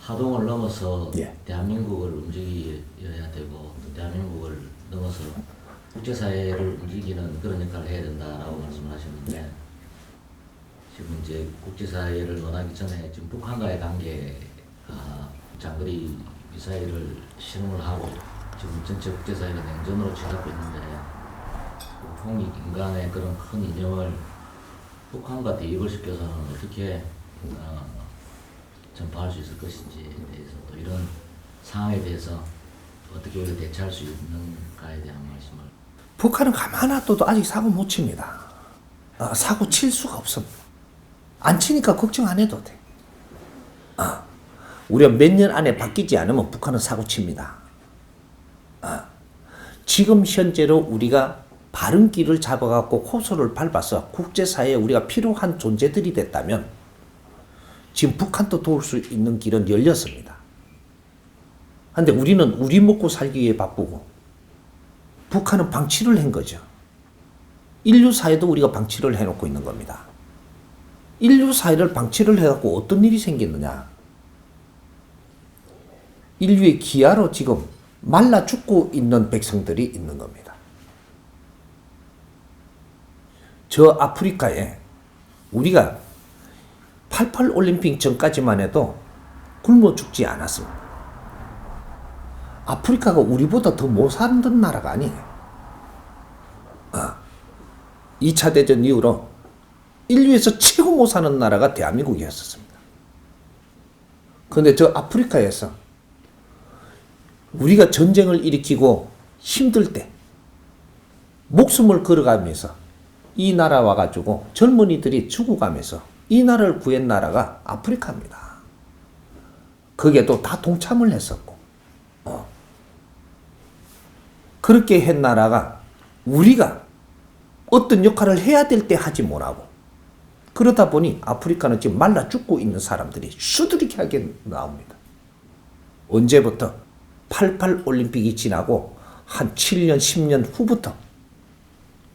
파동을 넘어서 예. 대한민국을 움직여야 되고 또 대한민국을 넘어서 국제사회를 움직이는 그런 역할을 해야 된다라고 말씀을 하셨는데 지금 이제 국제사회를 논하기 전에 지금 북한과의 관계가 장거리 미사일을 실험을 하고 지금 전체 국제사회가 냉전으로 치닫고 있는데 홍익 인간의 그런 큰 이념을 북한과 대입을 시켜서는 어떻게 전파할 수 있을 것인지에 대해서 또 이런 상황에 대해서 어떻게 우리가 대처할 수 있는가에 대한 말씀을. 북한은 가만 놔둬도 아직 사고 못 칩니다. 사고 칠 수가 없습니다. 안 치니까 걱정 안 해도 돼. 우리가 몇 년 안에 바뀌지 않으면 북한은 사고 칩니다. 지금 현재로 우리가 바른 길을 잡아갖고 호소를 밟아서 국제사회에 우리가 필요한 존재들이 됐다면 지금 북한도 도울 수 있는 길은 열렸습니다. 근데 우리는 우리 먹고 살기 위해 바쁘고 북한은 방치를 한 거죠. 인류 사회도 우리가 방치를 해놓고 있는 겁니다. 인류 사회를 방치를 해갖고 어떤 일이 생겼느냐. 인류의 기아로 지금 말라 죽고 있는 백성들이 있는 겁니다. 저 아프리카에 우리가 88 올림픽 전까지만 해도 굶어 죽지 않았습니다. 아프리카가 우리보다 더 못 살던 나라가 아니에요. 2차 대전 이후로 인류에서 최고 못 사는 나라가 대한민국이었습니다. 그런데 저 아프리카에서 우리가 전쟁을 일으키고 힘들 때 목숨을 걸어가면서 이 나라 와가지고 젊은이들이 죽어가면서 이 나라를 구한 나라가 아프리카입니다. 거기에도 다 동참을 했었고 그렇게 한 나라가 우리가 어떤 역할을 해야 될 때 하지 못하고 그러다 보니 아프리카는 지금 말라 죽고 있는 사람들이 수두룩하게 나옵니다. 언제부터? 88 올림픽이 지나고 한 7년, 10년 후부터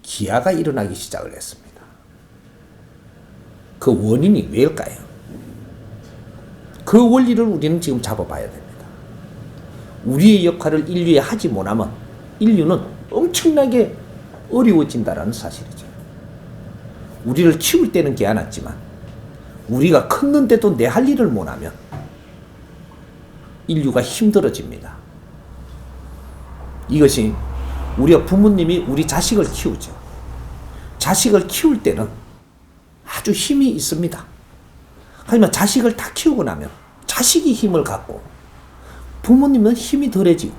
기아가 일어나기 시작을 했습니다. 그 원인이 왜일까요? 그 원리를 우리는 지금 잡아봐야 됩니다. 우리의 역할을 인류에 하지 못하면 인류는 엄청나게 어려워진다는 사실이죠. 우리를 키울 때는 괜찮았지만 우리가 컸는데도 내 할 일을 못하면 인류가 힘들어집니다. 이것이 우리가 부모님이 우리 자식을 키우죠. 자식을 키울 때는 아주 힘이 있습니다. 하지만 자식을 다 키우고 나면 자식이 힘을 갖고 부모님은 힘이 덜해지고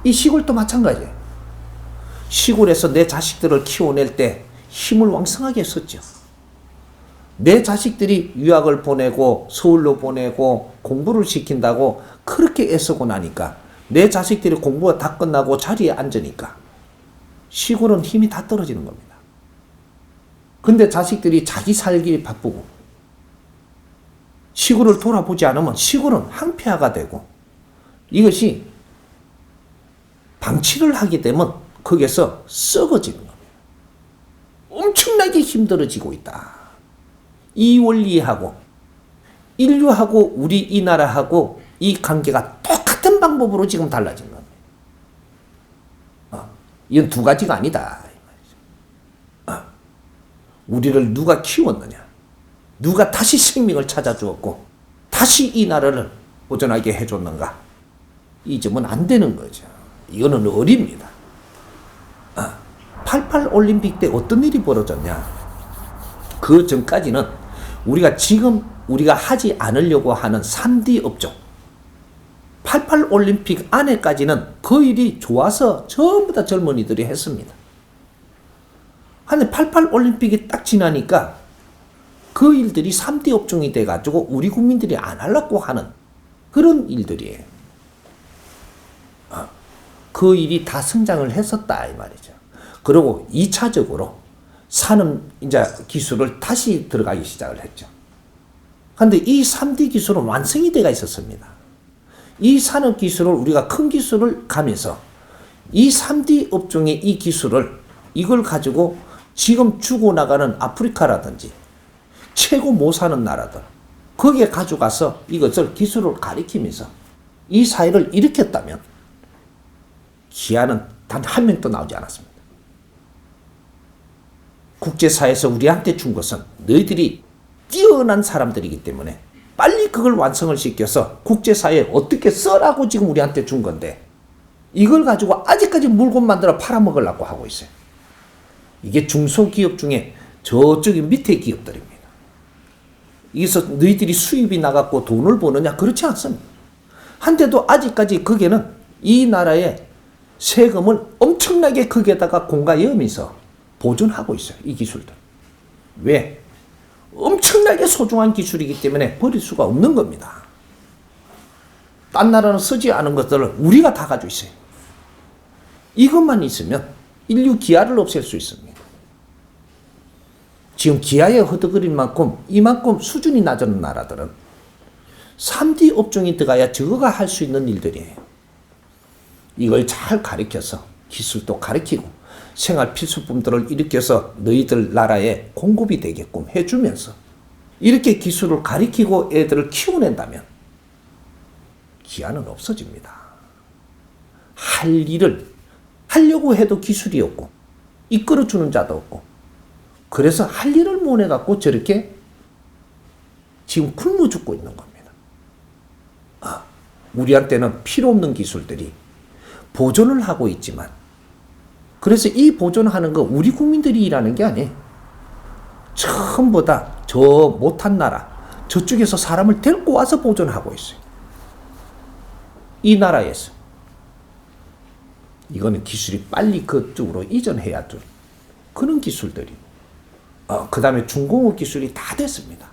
이 시골도 마찬가지예요. 시골에서 내 자식들을 키워낼 때 힘을 왕성하게 썼죠. 내 자식들이 유학을 보내고 서울로 보내고 공부를 시킨다고 그렇게 애쓰고 나니까 내 자식들이 공부가 다 끝나고 자리에 앉으니까 시골은 힘이 다 떨어지는 겁니다. 근데 자식들이 자기 살기 바쁘고 시골을 돌아보지 않으면 시골은 항폐화가 되고 이것이 방치를 하게 되면 거기에서 썩어지는 겁니다. 엄청나게 힘들어지고 있다. 이 원리하고 인류하고 우리 이 나라하고 이 관계가 똑같은 방법으로 지금 달라진 겁니다. 이건 두 가지가 아니다. 우리를 누가 키웠느냐? 누가 다시 생명을 찾아주었고 다시 이 나라를 보존하게 해줬는가? 이 점은 안 되는 거죠. 이거는 어립니다. 88 올림픽 때 어떤 일이 벌어졌냐? 그 전까지는 우리가 지금 우리가 하지 않으려고 하는 3D 업종 88 올림픽 안에까지는 그 일이 좋아서 전부 다 젊은이들이 했습니다. 근데 88 올림픽이 딱 지나니까 그 일들이 3D 업종이 돼가지고 우리 국민들이 안 하려고 하는 그런 일들이에요. 그 일이 다 성장을 했었다 이 말이죠. 그리고 2차적으로 산업 이제 기술을 다시 들어가기 시작을 했죠. 그런데 이 3D 기술은 완성이 되어 있었습니다. 이 산업 기술을 우리가 큰 기술을 가면서 이 3D 업종의 이 기술을 이걸 가지고 지금 죽어나가는 아프리카라든지 최고 못 사는 나라들 거기에 가져가서 이것을 기술을 가리키면서 이 사회를 일으켰다면 기아는 단 한 명도 나오지 않았습니다. 국제사회에서 우리한테 준 것은 너희들이 뛰어난 사람들이기 때문에 빨리 그걸 완성을 시켜서 국제사회에 어떻게 써라고 지금 우리한테 준 건데 이걸 가지고 아직까지 물건 만들어 팔아먹으려고 하고 있어요. 이게 중소기업 중에 저쪽이 밑에 기업들입니다. 여기서 너희들이 수입이 나갔고 돈을 버느냐? 그렇지 않습니다. 한데도 아직까지 거기는 이 나라의 세금을 엄청나게 거기에다가 공과여하면서 보존하고 있어요. 이 기술들. 왜? 엄청나게 소중한 기술이기 때문에 버릴 수가 없는 겁니다. 딴 나라는 쓰지 않은 것들을 우리가 다 가지고 있어요. 이것만 있으면 인류 기아를 없앨 수 있습니다. 지금 기아에 허덕거린 만큼 이만큼 수준이 낮은 나라들은 3D 업종이 들어가야 저거가 할 수 있는 일들이에요. 이걸 잘 가르쳐서 기술도 가르치고 생활 필수품들을 일으켜서 너희들 나라에 공급이 되게끔 해주면서 이렇게 기술을 가르치고 애들을 키워낸다면 기아는 없어집니다. 할 일을 하려고 해도 기술이 없고 이끌어주는 자도 없고 그래서 할 일을 못 해갖고 저렇게 지금 굶어 죽고 있는 겁니다. 우리한테는 필요 없는 기술들이 보존을 하고 있지만 그래서 이 보존하는 거 우리 국민들이 일하는 게 아니에요. 전부 다 저 못한 나라 저쪽에서 사람을 데리고 와서 보존하고 있어요. 이 나라에서 이거는 기술이 빨리 그쪽으로 이전해야 될 그런 기술들이 그 다음에 중공업 기술이 다 됐습니다.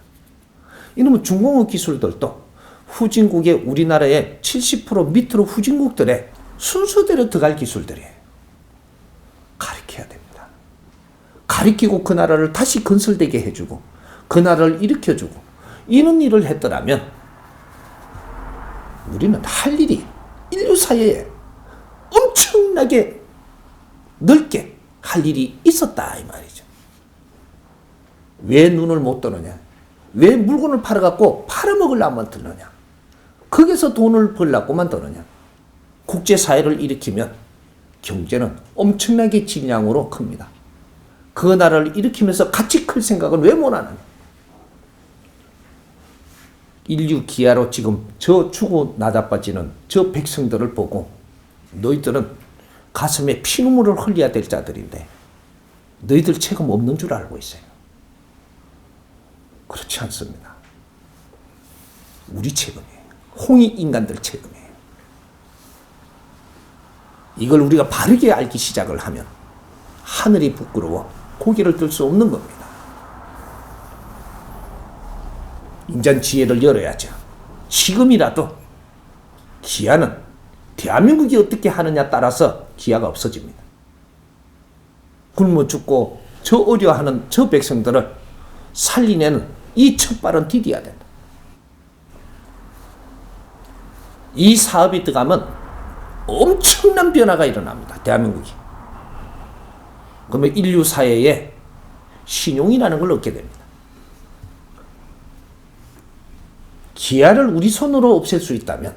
이러면 중공업 기술들도 후진국의 우리나라의 70% 밑으로 후진국들의 순서대로 들어갈 기술들이에요. 가르쳐야 됩니다. 가르치고 그 나라를 다시 건설되게 해주고 그 나라를 일으켜주고 이런 일을 했더라면 우리는 할 일이 인류 사회에 엄청나게 넓게 할 일이 있었다 이 말이죠. 왜 눈을 못 뜨느냐? 왜 물건을 팔아갖고 팔아먹으려면 뜨느냐? 거기서 돈을 벌려고만 뜨느냐? 국제사회를 일으키면 경제는 엄청나게 질량으로 큽니다. 그 나라를 일으키면서 같이 클 생각은 왜 못하느냐? 인류 기아로 지금 저 죽어 나자빠지는 저 백성들을 보고 너희들은 가슴에 피눈물을 흘려야 될 자들인데 너희들 책임 없는 줄 알고 있어요. 그렇지 않습니다. 우리 책임이에요. 홍익 인간들 책임이에요. 이걸 우리가 바르게 알기 시작을 하면 하늘이 부끄러워 고개를 들 수 없는 겁니다. 인간 지혜를 열어야죠. 지금이라도 기아는 대한민국이 어떻게 하느냐 따라서 기아가 없어집니다. 굶어 죽고 저 어려워하는 저 백성들을 살리내는 이 첫발은 디뎌야 된다. 이 사업이 들어가면 엄청난 변화가 일어납니다. 대한민국이. 그러면 인류 사회에 신용이라는 걸 얻게 됩니다. 기아를 우리 손으로 없앨 수 있다면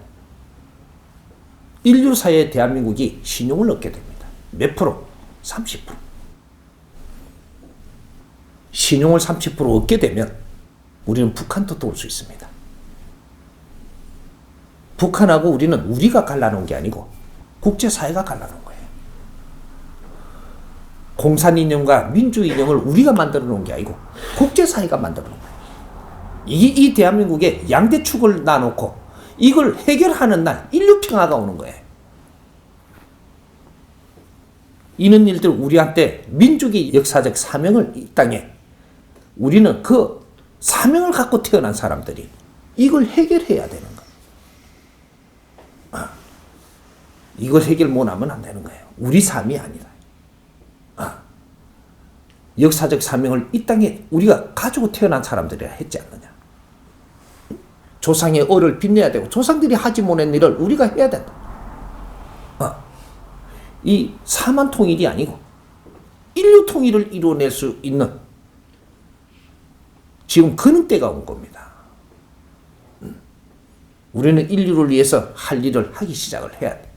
인류 사회의 대한민국이 신용을 얻게 됩니다. 몇 프로? 30%. 신용을 30% 얻게 되면 우리는 북한도 도울 수 있습니다. 북한하고 우리는 우리가 갈라놓은 게 아니고 국제사회가 갈라놓은 거예요. 공산이념과 민주이념을 우리가 만들어 놓은 게 아니고 국제사회가 만들어 놓은 거예요. 이 대한민국에 양대축을 놔놓고 이걸 해결하는 날 인류평화가 오는 거예요. 이런 일들 우리한테 민족의 역사적 사명을 이 땅에 우리는 그 사명을 갖고 태어난 사람들이 이걸 해결해야 되는 거예요. 이걸 해결 못하면 안 되는 거예요. 우리 삶이 아니다. 역사적 사명을 이 땅에 우리가 가지고 태어난 사람들이라 했지 않느냐. 조상의 얼을 빛내야 되고 조상들이 하지 못한 일을 우리가 해야 된다. 이 사만 통일이 아니고 인류 통일을 이루어낼 수 있는 지금 그런 때가 온 겁니다. 우리는 인류를 위해서 할 일을 하기 시작을 해야 돼.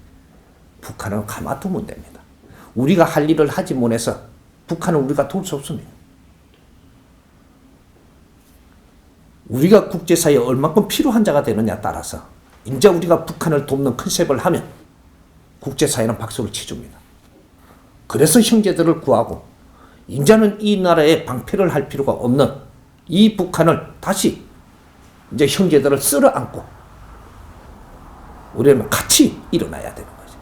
북한은 가만두면 됩니다. 우리가 할 일을 하지 못해서 북한은 우리가 도울 수 없습니다. 우리가 국제사회에 얼마큼 필요한 자가 되느냐에 따라서 이제 우리가 북한을 돕는 컨셉을 하면 국제사회는 박수를 치줍니다. 그래서 형제들을 구하고 이제는 이 나라에 방패를 할 필요가 없는 이 북한을 다시 이제 형제들을 쓸어 안고 우리는 같이 일어나야 되는 거죠.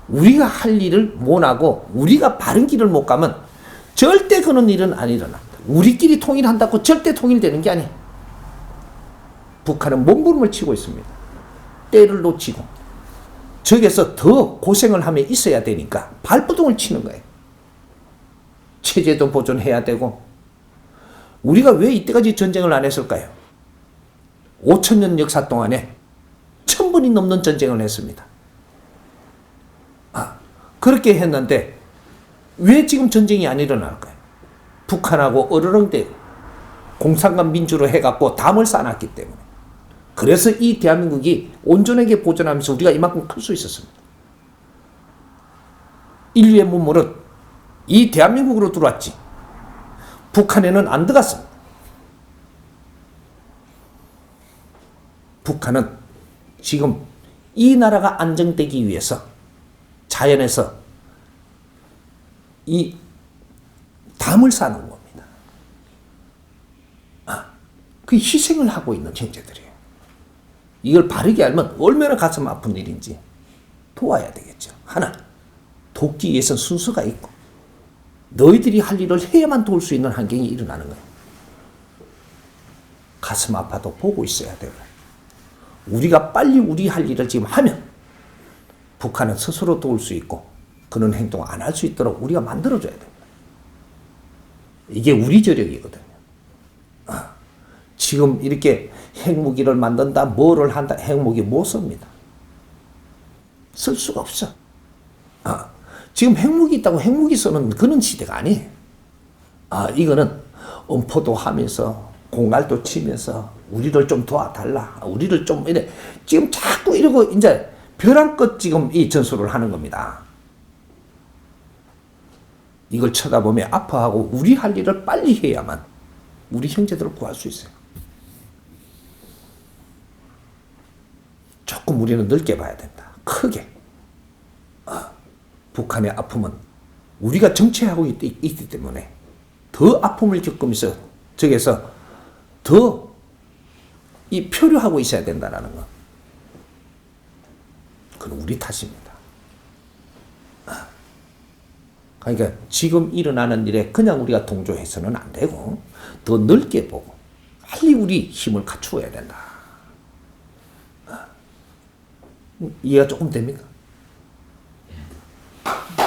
우리가 할 일을 못하고 우리가 바른 길을 못 가면 절대 그런 일은 안 일어납니다. 우리끼리 통일한다고 절대 통일되는 게 아니에요. 북한은 몸부림을 치고 있습니다. 때를 놓치고 저기서 더 고생을 하며 있어야 되니까 발버둥을 치는 거예요. 체제도 보존해야 되고 우리가 왜 이때까지 전쟁을 안 했을까요? 5,000년 역사 동안에 1,000번이 넘는 전쟁을 했습니다. 그렇게 했는데 왜 지금 전쟁이 안 일어날까요? 북한하고 어르렁대고 공산당 민주로 해갖고 담을 쌓아놨기 때문에. 그래서 이 대한민국이 온전하게 보존하면서 우리가 이만큼 클 수 있었습니다. 인류의 문물은 이 대한민국으로 들어왔지 북한에는 안 들어갔습니다. 북한은 지금 이 나라가 안정되기 위해서 자연에서 이 담을 쌓는 겁니다. 그 희생을 하고 있는 형제들이에요. 이걸 바르게 알면 얼마나 가슴 아픈 일인지 도와야 되겠죠. 하나, 돕기 위해서는 순서가 있고 너희들이 할 일을 해야만 도울 수 있는 환경이 일어나는 거예요. 가슴 아파도 보고 있어야 돼요. 우리가 빨리 우리 할 일을 지금 하면 북한은 스스로 도울 수 있고 그런 행동을 안 할 수 있도록 우리가 만들어줘야 됩니다. 이게 우리 저력이거든요. 지금 이렇게 핵무기를 만든다, 뭐를 한다, 핵무기 못 씁니다. 쓸 수가 없어. 지금 핵무기 있다고 핵무기 쓰는 그런 시대가 아니에요. 이거는 엄포도 하면서 공갈도 치면서 우리를 좀 도와달라. 우리를 좀 이래. 지금 자꾸 이러고 이제 벼랑끝 지금 이 전술을 하는 겁니다. 이걸 쳐다보며 아파하고 우리 할 일을 빨리 해야만 우리 형제들을 구할 수 있어요. 조금 우리는 넓게 봐야 된다. 크게. 북한의 아픔은 우리가 정체하고 있기 때문에 더 아픔을 겪으면서 저기서 더 이 표류하고 있어야 된다는 거. 그건 우리 탓입니다. 그러니까 지금 일어나는 일에 그냥 우리가 동조해서는 안 되고 더 넓게 보고 빨리 우리 힘을 갖추어야 된다. 이해가 조금 됩니까? 예.